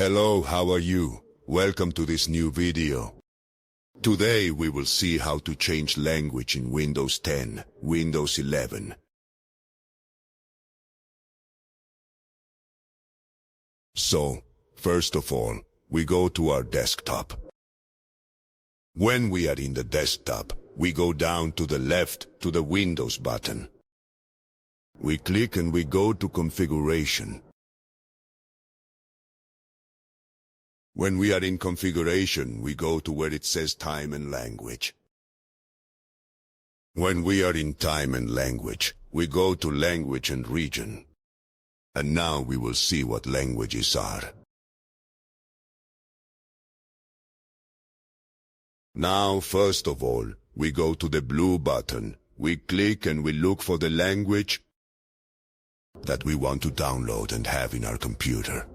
Hello, how are you? Welcome to this new video. Today we will see how to change language in Windows 10, Windows 11. So, first of all, we go to our desktop. When we are in the desktop, we go down to the left to the Windows button. We click and we go to Configuration. When we are in Configuration, we go to where it says Time and Language. When we are in Time and Language, we go to Language and Region. And now we will see what languages are. Now, first of all, we go to the blue button. We click and we look for the language that we want to download and have in our computer.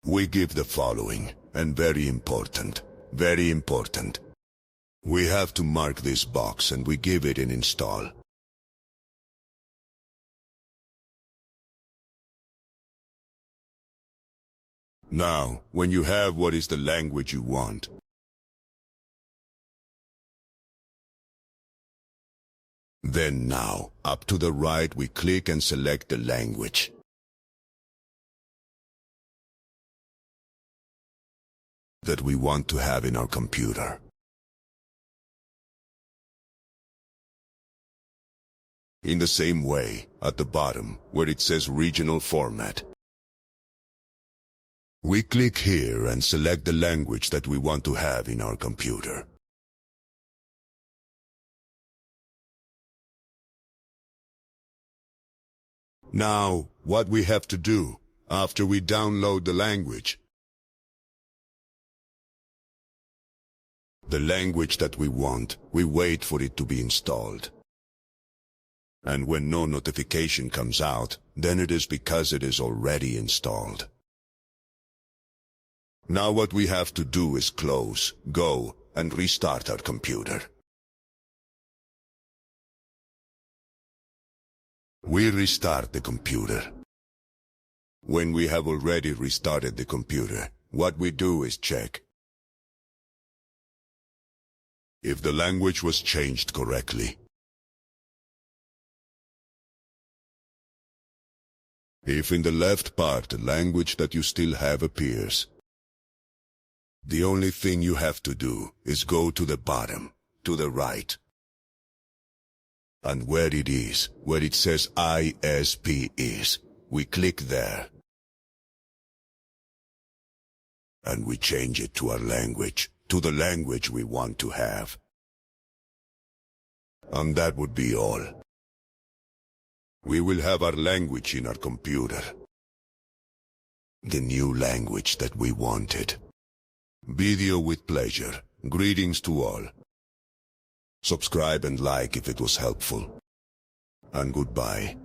We give the following, and very important. We have to mark this box and we give it an install. Now, when you have what is the language you want, then now, up to the right we click and select the language. That we want to have in our computer. In the same way, at the bottom, where it says Regional Format, we click here and select the language that we want to have in our computer. Now, what we have to do, after we download the language that we want, we wait for it to be installed. And when no notification comes out, then it is because it is already installed. Now what we have to do is close, go, and restart our computer. We restart the computer. When we have already restarted the computer, what we do is check if the language was changed correctly. If in the left part the language that you still have appears, the only thing you have to do is go to the bottom, to the right. And where it is, where it says ISP is, we click there. And we change it to our language, to the language we want to have. And that would be all. We will have our language in our computer. The new language that we wanted. Video with pleasure. Greetings to all. Subscribe and like if it was helpful. And goodbye.